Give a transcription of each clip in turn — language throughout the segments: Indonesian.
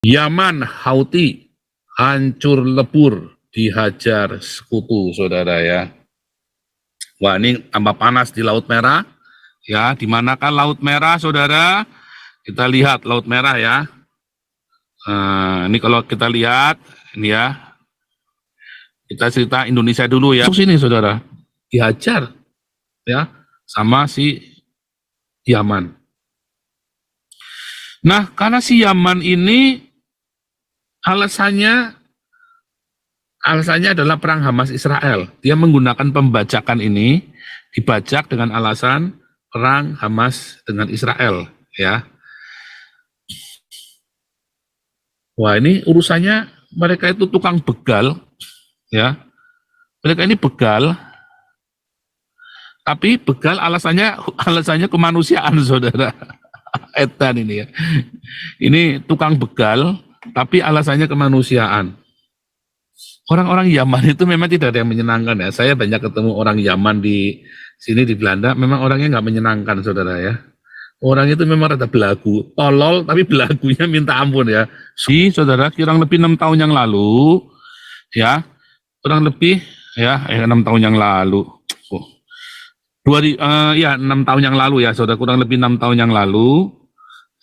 Yaman, Houthi, hancur lebur, dihajar sekutu, saudara ya. Wah, ini tambah panas di Laut Merah, ya. Di manakah Laut Merah, saudara? Kita lihat Laut Merah ya. Ini kalau kita lihat, ini ya. Kita cerita Indonesia dulu ya. Masuk sini, saudara. Dihajar, ya, sama si Yaman. Nah, karena si Yaman ini alasannya adalah perang Hamas Israel. Dia menggunakan pembajakan ini, dibajak dengan alasan perang Hamas dengan Israel, ya. Wah, ini urusannya mereka itu tukang begal, ya. Mereka ini begal, tapi begal alasannya kemanusiaan, saudara. Etan ini ya. Ini tukang begal, tapi alasannya kemanusiaan. Orang-orang Yaman itu memang tidak ada yang menyenangkan ya. Saya banyak ketemu orang Yaman di sini di Belanda, memang orangnya nggak menyenangkan, saudara ya. Orang itu memang rada belagu, tolol tapi belagunya minta ampun ya. Saudara, kurang lebih 6 tahun yang lalu, ya, kurang lebih ya 6 tahun yang lalu. 6 tahun yang lalu ya, saudara, kurang lebih 6 tahun yang lalu,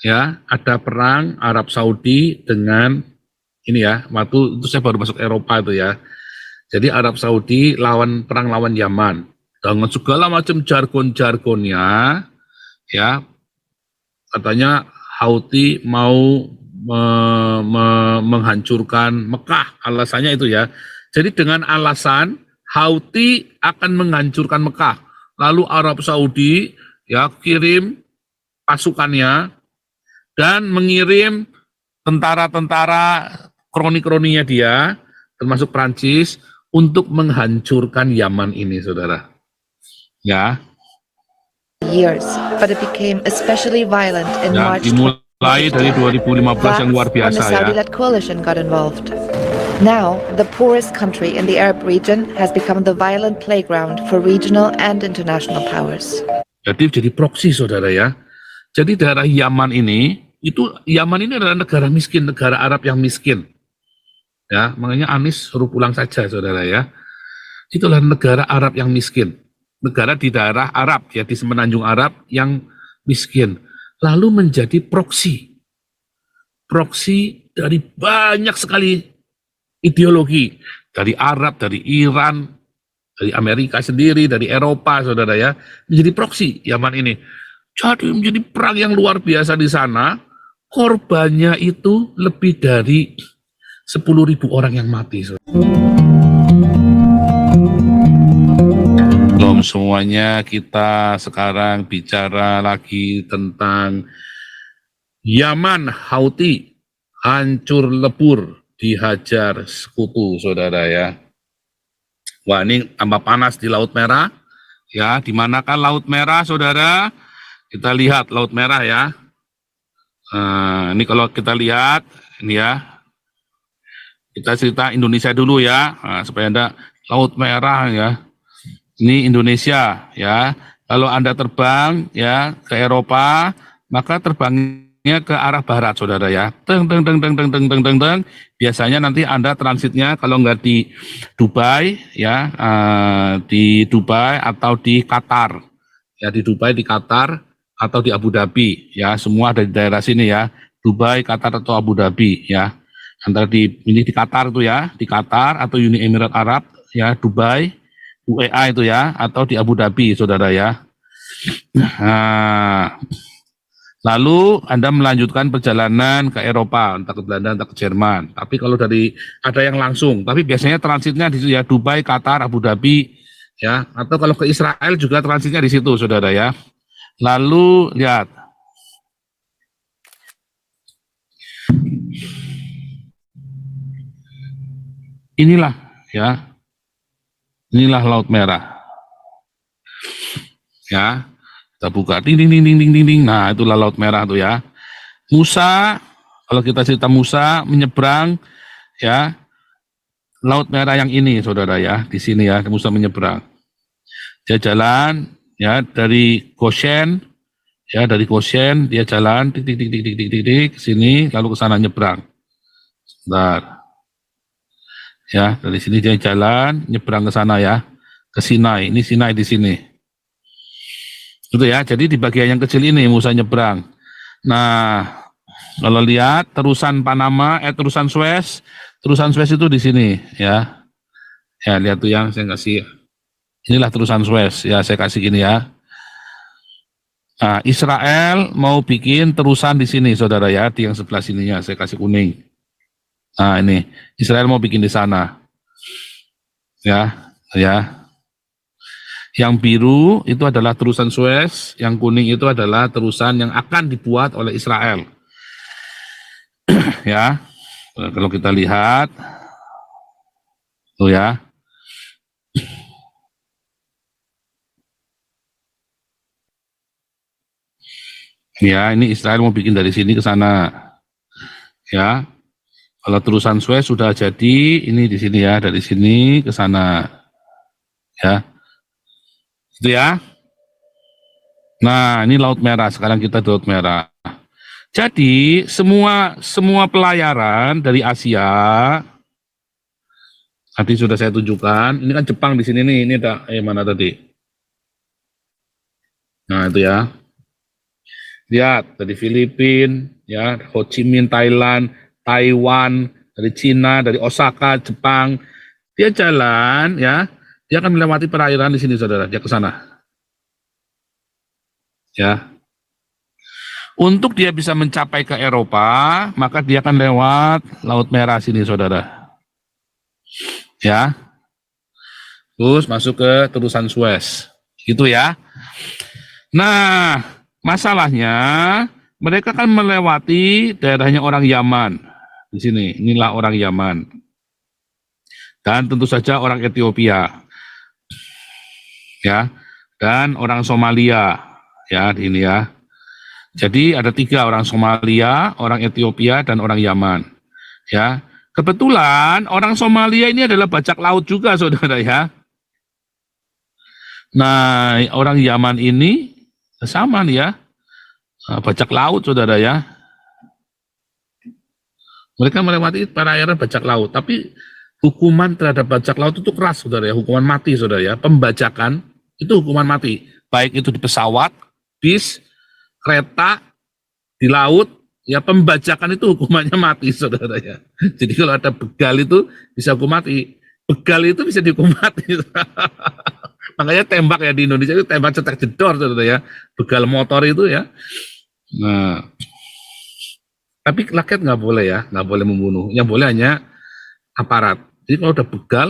ya, ada perang Arab Saudi dengan ini ya, waktu itu saya baru masuk Eropa itu ya. Jadi Arab Saudi perang lawan Yaman dengan segala macam jargon-jargonnya, ya. Katanya Houthi mau menghancurkan Mekah, alasannya itu ya. Jadi dengan alasan Houthi akan menghancurkan Mekah, lalu Arab Saudi ya kirim pasukannya dan mengirim tentara-tentara kroni-kroninya dia, termasuk Prancis, untuk menghancurkan Yaman ini, saudara. Ya. Years, but it became especially violent in March. Dimulai dari 2015 yang luar biasa ya. Saudi-led coalition got involved. Now, the poorest country in the Arab region has become the violent playground for regional and international powers. Jadi proksi, saudara ya. Jadi daerah Yaman ini adalah negara miskin, negara Arab yang miskin. Ya, makanya Anies suruh pulang saja, saudara ya. Itulah negara Arab yang miskin. Negara di daerah Arab, ya, di semenanjung Arab yang miskin. Lalu menjadi proksi dari banyak sekali ideologi. Dari Arab, dari Iran, dari Amerika sendiri, dari Eropa, saudara ya. Menjadi proksi Yaman ini. Jadi menjadi perang yang luar biasa di sana. Korbannya itu lebih dari 10.000 orang yang mati, saudara. Belum semuanya, kita sekarang bicara lagi tentang Yaman, Houthi, hancur lebur, dihajar sekutu, saudara ya. Wah, ini tambah panas di Laut Merah, ya. Di manakah Laut Merah, saudara? Kita lihat Laut Merah ya. Ini kalau kita lihat, ini ya. Kita cerita Indonesia dulu ya, supaya Anda Laut Merah ya. Ini Indonesia ya. Kalau Anda terbang ya ke Eropa, maka terbangnya ke arah barat, saudara ya. Biasanya nanti Anda transitnya kalau nggak di Dubai ya, di Dubai atau di Qatar. Ya, di Dubai, di Qatar atau di Abu Dhabi ya, semua ada di daerah sini ya. Dubai, Qatar atau Abu Dhabi ya. Antara ini di Qatar tuh ya, di Qatar atau Uni Emirat Arab ya, Dubai, UEA itu ya, atau di Abu Dhabi, saudara ya. Nah, lalu Anda melanjutkan perjalanan ke Eropa, entah ke Belanda, entah ke Jerman. Tapi kalau ada yang langsung, tapi biasanya transitnya di situ ya, Dubai, Qatar, Abu Dhabi, ya. Atau kalau ke Israel juga transitnya di situ, saudara ya. Lalu lihat. Inilah ya. Inilah Laut Merah. Ya, kita buka ding. Nah, itulah Laut Merah tuh ya. Musa, kalau kita cerita Musa menyeberang ya Laut Merah yang ini, saudara ya, di sini ya, Musa menyeberang. Dia jalan ya dari Goshen, ya, dari Goshen dia jalan ke sini lalu ke sana nyebrang. Bentar. Ya, dari sini dia jalan nyebrang ke sana ya, ke Sinai. Ini Sinai di sini. Gitu ya. Jadi di bagian yang kecil ini Musa nyebrang. Nah, kalau lihat terusan Panama, terusan Suez itu di sini ya. Ya, lihat tuh yang saya kasih. Inilah terusan Suez ya, saya kasih gini ya. Nah, Israel mau bikin terusan di sini, saudara ya, di yang sebelah sininya saya kasih kuning. Nah, ini Israel mau bikin di sana, ya, ya. Yang biru itu adalah terusan Suez, yang kuning itu adalah terusan yang akan dibuat oleh Israel. Ya, kalau kita lihat, tuh ya. Ya, ini Israel mau bikin dari sini ke sana. Ya, kalau terusan Suez sudah jadi, ini di sini ya, dari sini ke sana. Ya, itu ya. Nah, ini Laut Merah. Sekarang kita di Laut Merah. Jadi semua pelayaran dari Asia, tadi sudah saya tunjukkan. Ini kan Jepang di sini nih. Ini ada mana tadi? Nah itu ya. Lihat dari Filipina, ya, Ho Chi Minh Thailand, Taiwan, dari Cina, dari Osaka Jepang. Dia jalan ya. Dia akan melewati perairan di sini saudara. Dia ke sana. Ya. Untuk dia bisa mencapai ke Eropa, maka dia akan lewat Laut Merah sini, saudara. Ya, terus masuk ke terusan Suez, gitu ya. Nah, masalahnya mereka kan melewati daerahnya orang Yaman di sini. Inilah orang Yaman, dan tentu saja orang Ethiopia, ya, dan orang Somalia, ya, ini ya. Jadi ada 3 orang Somalia, orang Ethiopia, dan orang Yaman. Ya, kebetulan orang Somalia ini adalah bajak laut juga, saudara ya. Nah, orang Yaman ini sama nih ya, bajak laut, saudara ya. Mereka melewati perairan bajak laut, tapi hukuman terhadap bajak laut itu keras, saudara ya. Hukuman mati, saudara ya. Pembajakan itu hukuman mati, baik itu di pesawat, bis, kereta, di laut, ya pembajakan itu hukumannya mati, saudara ya. Jadi kalau ada begal itu bisa hukum mati. Begal itu bisa dihukum mati. Makanya tembak ya di Indonesia itu tembak cetek jedor, saudara ya. Begal motor itu ya. Nah, tapi rakyat nggak boleh ya, nggak boleh membunuh. Yang boleh hanya aparat. Jadi kalau udah begal,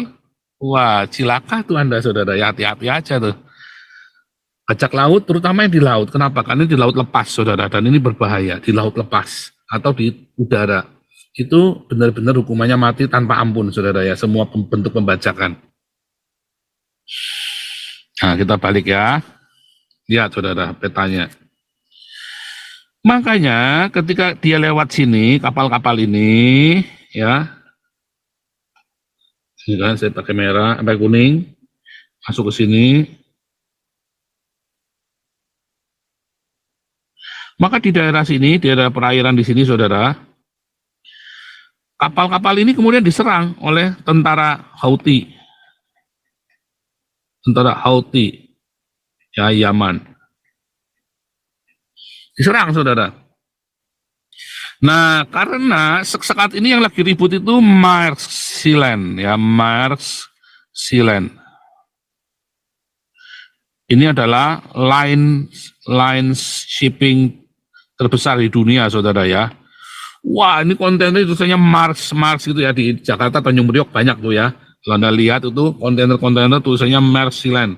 wah cilaka tuh Anda, saudara ya. Hati-hati aja tuh. Bajak laut, terutama yang di laut. Kenapa? Karena di laut lepas, saudara. Dan ini berbahaya, di laut lepas. Atau di udara. Itu benar-benar hukumannya mati tanpa ampun, saudara ya. Semua bentuk pembajakan. Nah, kita balik ya. Lihat, saudara, petanya. Makanya ketika dia lewat sini, kapal-kapal ini, ya. Ini kan saya pakai merah, sampai kuning. Masuk ke sini. Maka di daerah sini, di daerah perairan di sini, saudara, kapal-kapal ini kemudian diserang oleh tentara Houthi. Tentara Houthi, ya Yaman. Diserang, saudara. Nah, karena saat ini yang lagi ribut itu Marsilen, ya Marsilen. Ini adalah line shipping terbesar di dunia, saudara ya. Wah, ini kontainer tulisannya Mars gitu ya, di Jakarta Tanjung Priok banyak tuh ya. Kalau Anda lihat itu kontainer tulisannya Marsilen.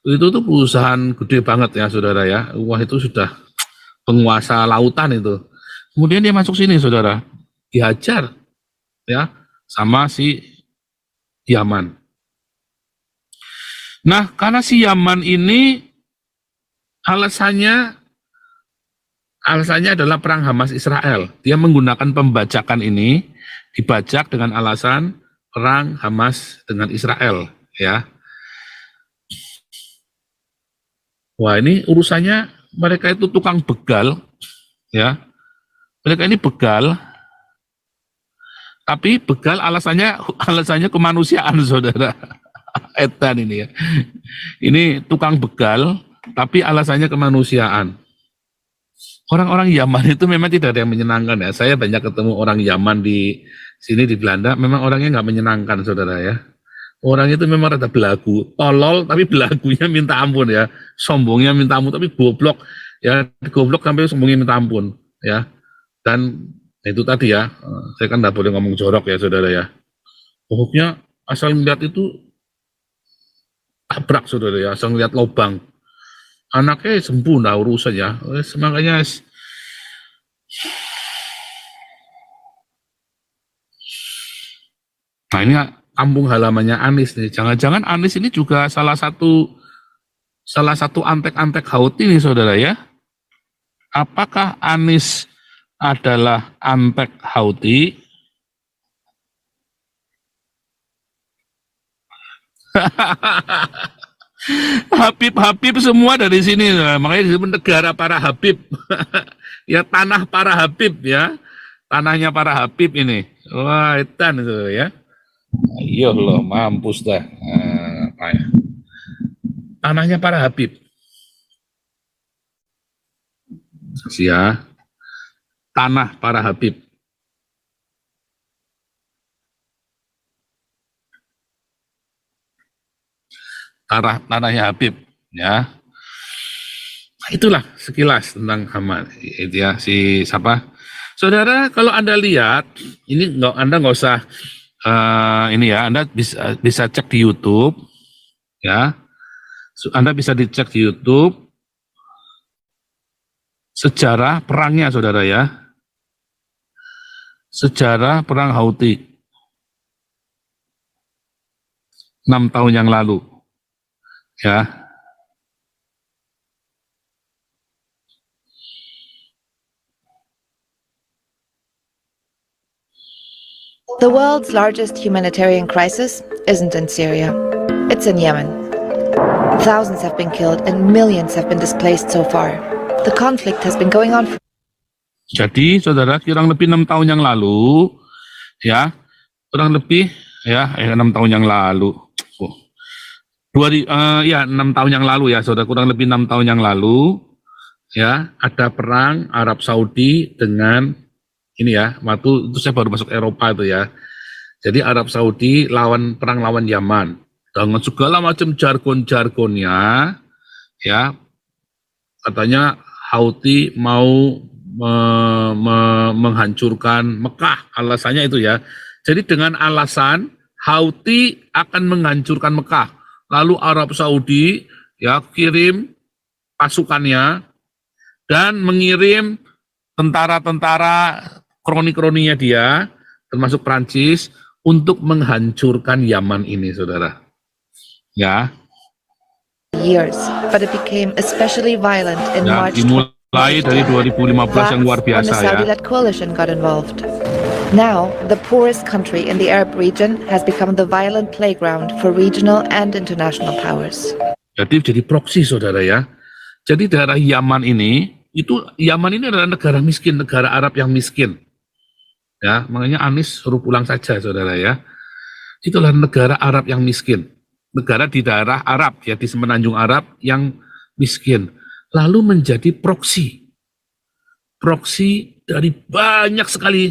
Itu tuh perusahaan gede banget ya, saudara ya. Wah, itu sudah penguasa lautan itu. Kemudian dia masuk sini, saudara. Dihajar ya sama si Yaman. Nah, karena si Yaman ini alasannya adalah perang Hamas Israel. Dia menggunakan pembajakan ini, dibajak dengan alasan perang Hamas dengan Israel, ya. Wah, ini urusannya mereka itu tukang begal, ya. Mereka ini begal, Tapi begal alasannya kemanusiaan, saudara. Edan ini ya. Ini tukang begal, tapi alasannya kemanusiaan. Orang-orang Yaman itu memang tidak ada yang menyenangkan ya. Saya banyak ketemu orang Yaman di sini di Belanda, memang orangnya nggak menyenangkan, saudara ya. Orang itu memang rada belagu, tolol tapi belagunya minta ampun ya. Sombongnya minta ampun tapi goblok ya, goblok sampai sombongnya minta ampun ya. Dan itu tadi ya, saya kan nggak boleh ngomong jorok ya, saudara ya. Pokoknya asal melihat itu tabrak, saudara ya, asal melihat lubang. Anaknya sembuh, nah urusan ya. Makanya nah ini kampung halamannya Anies nih. Jangan-jangan Anies ini juga salah satu antek-antek Houthi nih, saudara ya. Apakah Anies adalah antek Houthi? Habib semua dari sini, makanya disebut negara para Habib. Ya, tanah para Habib ya, tanahnya para Habib ini. Wah, edan itu ya. Iya loh, mampus dah. Apa ya? Tanahnya para Habib. Ya, tanah para Habib. Tanahnya Habib ya. Itulah sekilas tentang Haman itu ya, si siapa, saudara. Kalau Anda lihat ini, Anda nggak usah ini ya, Anda bisa cek di YouTube ya. Anda bisa dicek di YouTube sejarah perangnya, saudara ya, sejarah perang Houthi 6 tahun yang lalu ya. The world's largest humanitarian crisis isn't in Syria. It's in Yemen. Thousands have been killed and millions have been displaced so far. The conflict has been going on for... Jadi, saudara, kurang lebih 6 tahun yang lalu, ya, kurang lebih, ya, 6 tahun yang lalu. Ya, 6 tahun yang lalu ya, saudara, kurang lebih 6 tahun yang lalu, ya, ada perang Arab Saudi dengan ini ya, waktu itu saya baru masuk Eropa itu ya. Jadi Arab Saudi perang lawan Yaman dengan segala macam jargon-jargonnya ya. Katanya Houthi mau menghancurkan Mekah, alasannya itu ya. Jadi dengan alasan Houthi akan menghancurkan Mekah, lalu Arab Saudi ya kirim pasukannya dan mengirim tentara-tentara kroni-kroninya dia, termasuk Prancis, untuk menghancurkan Yaman ini, saudara. Ya. Years, but it became especially violent in Ya, March. dimulai dari 2015 yang luar biasa when the ya. Saudi-led coalition got involved. Now, the poorest country in the Arab region has become the violent playground for regional and international powers. Jadi proksi, saudara ya. Jadi daerah Yaman ini adalah negara miskin, negara Arab yang miskin. Ya, makanya Anies suruh pulang saja, saudara ya. Itulah negara Arab yang miskin. Negara di daerah Arab, ya, di semenanjung Arab yang miskin. Lalu menjadi proksi dari banyak sekali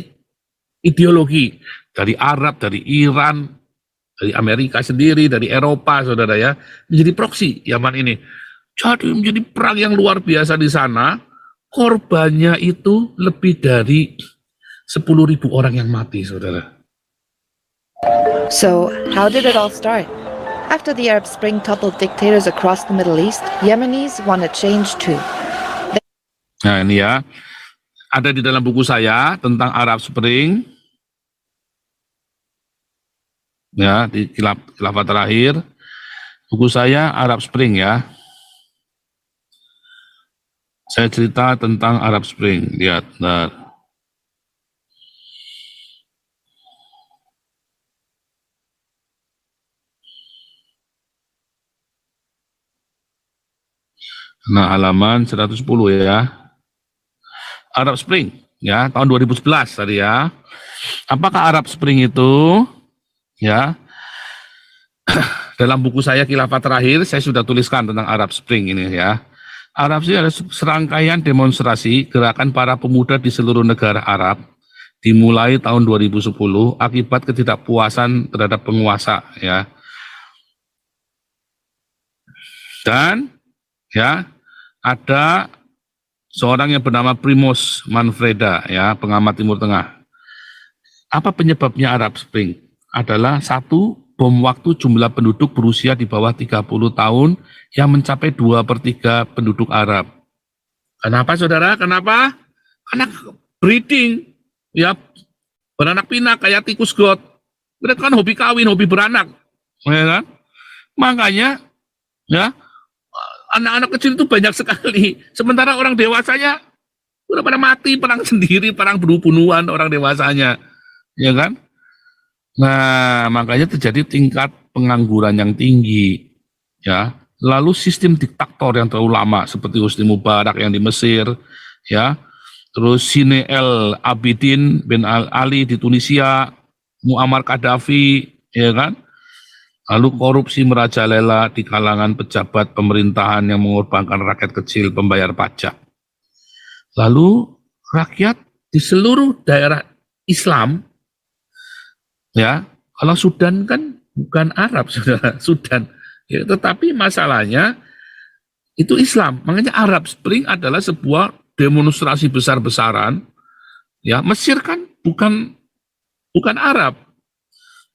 ideologi. Dari Arab, dari Iran, dari Amerika sendiri, dari Eropa, saudara ya. Menjadi proksi Yaman ini. Jadi menjadi perang yang luar biasa di sana. Korbannya itu lebih dari 10.000 orang yang mati, saudara. So, how did it all start? After the Arab Spring toppled dictators across the Middle East, Yemenis want a change too. Nah ini ya, ada di dalam buku saya tentang Arab Spring, ya, di khilafah terakhir, buku saya Arab Spring ya. Saya cerita tentang Arab Spring, lihat, nah. Nah, halaman 110 ya. Arab Spring ya, tahun 2011 tadi ya. Apakah Arab Spring itu? Ya, dalam buku saya Khilafah Terakhir, saya sudah tuliskan tentang Arab Spring ini ya. Arab Spring adalah serangkaian demonstrasi gerakan para pemuda di seluruh negara Arab dimulai tahun 2010 akibat ketidakpuasan terhadap penguasa ya. Dan ya ada seorang yang bernama Primož Manfreda ya, pengamat Timur Tengah. Apa penyebabnya Arab Spring? Adalah satu, bom waktu jumlah penduduk berusia di bawah 30 tahun yang mencapai 2/3 penduduk Arab. Kenapa saudara? Kenapa? Karena breeding, ya beranak pinak kayak tikus got. Mereka kan hobi kawin, hobi beranak, ya kan? Makanya, ya anak-anak kecil itu banyak sekali. Sementara orang dewasanya udah pada mati, perang sendiri, perang bunuh-bunuhan orang dewasanya, ya kan? Nah, makanya terjadi tingkat pengangguran yang tinggi, ya. Lalu sistem diktator yang terlalu lama seperti Husni Mubarak yang di Mesir, ya. Terus Zine El Abidin bin Ali di Tunisia, Muammar Gaddafi, ya kan? Lalu korupsi merajalela di kalangan pejabat pemerintahan yang mengorbankan rakyat kecil pembayar pajak. Lalu rakyat di seluruh daerah Islam, ya, kalau Sudan kan bukan Arab, saudara, Sudan. Ya, tetapi masalahnya itu Islam. Makanya Arab Spring adalah sebuah demonstrasi besar-besaran. Ya, Mesir kan bukan Arab,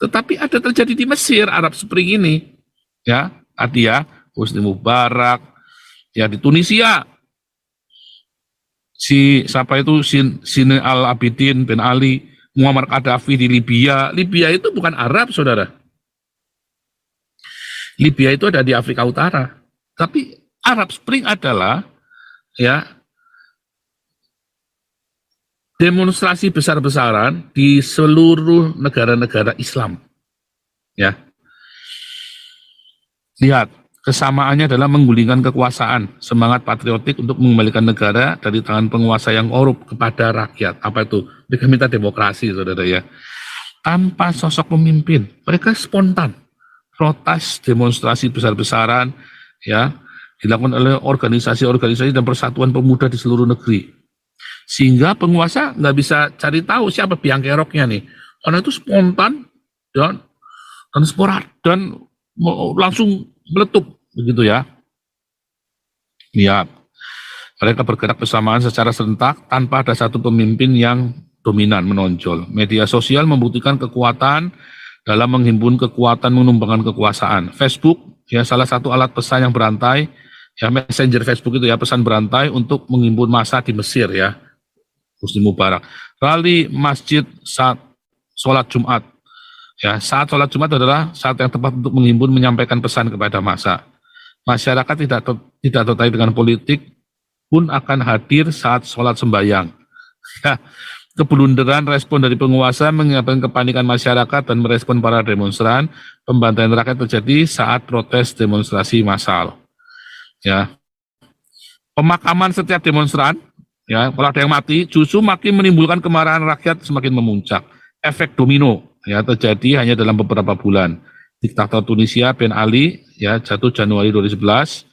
tetapi ada terjadi di Mesir Arab Spring ini. Ya, tadi ya, Husni Mubarak, ya di Tunisia. Siapa itu Zine Al Abidin bin Ali, Muammar Gaddafi di Libya. Libya itu bukan Arab, saudara. Libya itu ada di Afrika Utara. Tapi Arab Spring adalah ya demonstrasi besar-besaran di seluruh negara-negara Islam. Ya. Lihat, kesamaannya adalah menggulingkan kekuasaan, semangat patriotik untuk mengembalikan negara dari tangan penguasa yang korup kepada rakyat. Apa itu? Mereka minta demokrasi, saudara ya. Tanpa sosok pemimpin, mereka spontan. Protes, demonstrasi besar-besaran, ya, dilakukan oleh organisasi-organisasi dan persatuan pemuda di seluruh negeri. Sehingga penguasa nggak bisa cari tahu siapa biang keroknya nih. Karena itu spontan dan sporadis dan langsung meletup, begitu ya. Lihat, mereka bergerak bersamaan secara serentak tanpa ada satu pemimpin yang dominan menonjol. Media sosial membuktikan kekuatan dalam menghimpun kekuatan menumbangkan kekuasaan. Facebook ya salah satu alat pesan yang berantai, ya messenger Facebook itu ya pesan berantai untuk menghimpun massa di Mesir ya. Husni Mubarak. Rally masjid saat sholat Jumat. Ya, saat sholat Jumat adalah saat yang tepat untuk menghimpun menyampaikan pesan kepada massa. Masyarakat tidak tertarik dengan politik pun akan hadir saat sholat sembahyang. Ya, keblunderan respon dari penguasa menyebabkan kepanikan masyarakat dan merespon para demonstran. Pembantaian rakyat terjadi saat protes demonstrasi massal. Ya, pemakaman setiap demonstran, ya, kalau ada yang mati, justru makin menimbulkan kemarahan rakyat semakin memuncak. Efek domino, ya, terjadi hanya dalam beberapa bulan. Diktator Tunisia Ben Ali, ya, jatuh Januari 2011,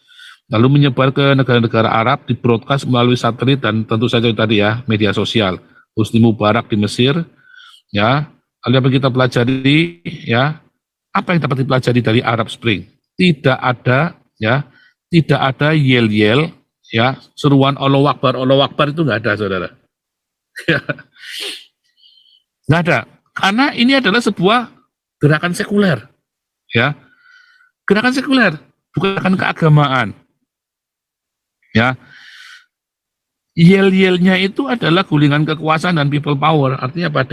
lalu menyebar ke negara-negara Arab, dibroadcast melalui satelit dan tentu saja tadi ya media sosial. Husni Mubarak di Mesir, ya. Lalu apa kita pelajari, ya? Apa yang dapat dipelajari dari Arab Spring? Tidak ada, ya, tidak ada yel-yel, ya, seruan Allahu Akbar itu nggak ada, saudara. Nggak ada, karena ini adalah sebuah gerakan sekuler, ya, gerakan sekuler, bukan keagamaan, ya. Yel-yelnya itu adalah gulingan kekuasaan dan people power, artinya apa?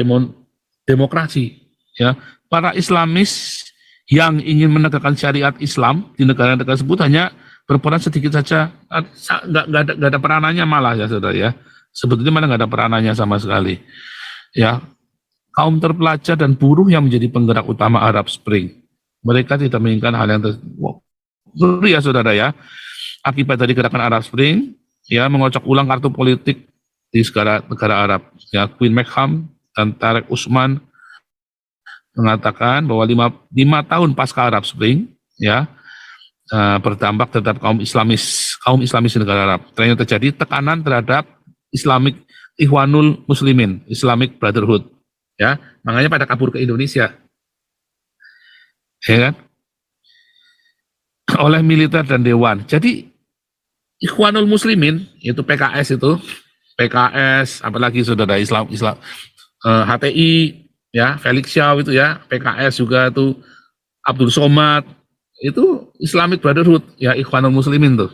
Demokrasi, ya. Para Islamis yang ingin menegakkan syariat Islam di negara-negara tersebut hanya berperan sedikit saja, nggak ada peranannya malah ya saudara ya. Sebetulnya malah nggak ada peranannya sama sekali, ya. Kaum terpelajar dan buruh yang menjadi penggerak utama Arab Spring, mereka tidak menginginkan hal yang ya saudara ya. Akibat dari gerakan Arab Spring, ya, mengocok ulang kartu politik di negara Arab. Ya, Queen Mekham dan Tarek Usman mengatakan bahwa 5 tahun pasca Arab Spring ya berdampak terhadap kaum Islamis di negara Arab. Ternyata terjadi tekanan terhadap Ikhwanul Muslimin, Islamic Brotherhood. Ya, makanya pada kabur ke Indonesia. Ya kan? Oleh militer dan dewan. Jadi Ikhwanul Muslimin itu PKS, apalagi saudara Islam HTI ya, Felix Shaw itu ya, PKS juga tuh, Abdul Somad itu Islamic Brotherhood ya, Ikhwanul Muslimin tuh.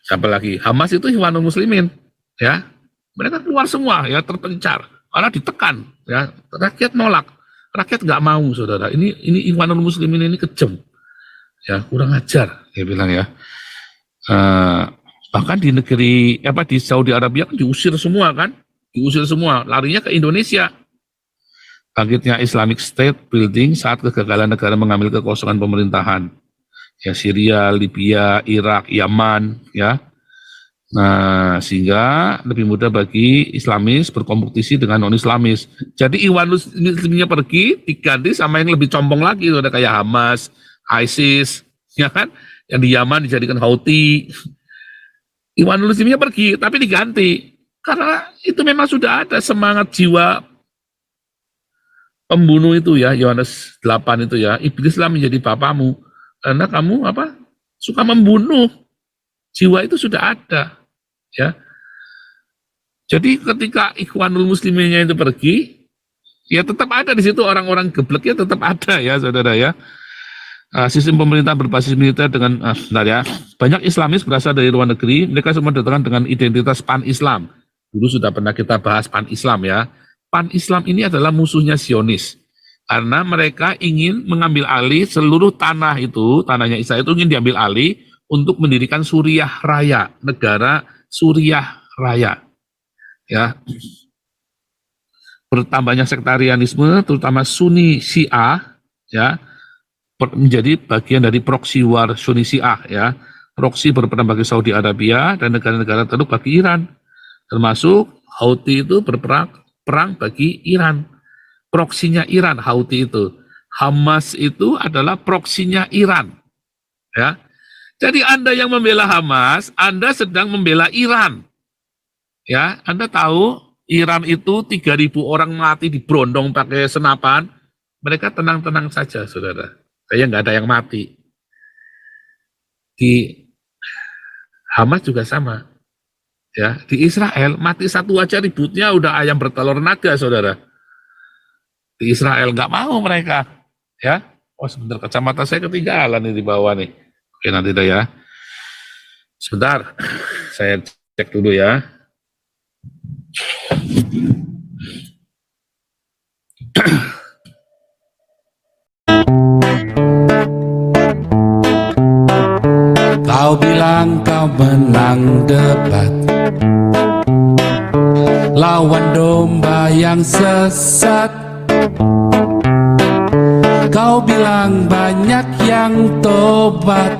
Siapa lagi? Hamas itu Ikhwanul Muslimin ya. Mereka keluar semua ya, terpencar, malah ditekan ya, rakyat nolak, rakyat nggak mau saudara. Ini Ikhwanul Muslimin ini kejam ya, kurang ajar dia bilang ya. Bahkan di di Saudi Arabia kan diusir semua, larinya ke Indonesia. Bangkitnya Islamic State building saat kegagalan negara mengambil kekosongan pemerintahan ya, Syria, Libya, Irak, Yaman ya. Nah, sehingga lebih mudah bagi Islamis berkompetisi dengan non-Islamis. Jadi Ikhwanul Musliminnya pergi, diganti sama yang lebih compong lagi, ada kayak Hamas, ISIS, ya kan? Yang di Yaman dijadikan Houthi. Ikhwanul Musliminnya pergi, tapi diganti. Karena itu memang sudah ada semangat jiwa pembunuh itu ya, Yohanes 8 itu ya, iblislah menjadi bapamu. Karena kamu suka membunuh. Jiwa itu sudah ada. Ya, jadi ketika Ikhwanul Musliminnya itu pergi, ya tetap ada di situ orang-orang gebleknya, tetap ada ya saudara ya. Sistem pemerintahan berbasis militer dengan banyak Islamis berasal dari luar negeri, mereka semua datang dengan identitas pan-Islam. Dulu sudah pernah kita bahas pan-Islam ya. Pan-Islam ini adalah musuhnya Zionis, karena mereka ingin mengambil alih seluruh tanah itu, tanahnya Israel itu ingin diambil alih untuk mendirikan Suriah Raya, negara Suriah Raya, ya. Bertambahnya sektarianisme, terutama Sunni Syiah, ya, menjadi bagian dari proksi war Sunni Syiah, ya. Proksi berperan bagi Saudi Arabia dan negara-negara tertentu bagi Iran, termasuk Houthi itu perang bagi Iran. Proksinya Iran, Houthi itu. Hamas itu adalah proksinya Iran, ya. Jadi Anda yang membela Hamas, Anda sedang membela Iran. Ya, Anda tahu Iran itu 3.000 orang mati diberondong pakai senapan. Mereka tenang-tenang saja, saudara. Saya nggak ada yang mati. Di Hamas juga sama. Ya, di Israel mati satu aja ributnya udah ayam bertelur naga, saudara. Di Israel nggak mau mereka. Ya, sebentar, kacamata saya ketinggalan nih di bawah nih. Oke, nanti dah ya. Sebentar, saya cek dulu ya. Kau bilang kau menang debat, lawan domba yang sesat. Kau bilang banyak yang tobat.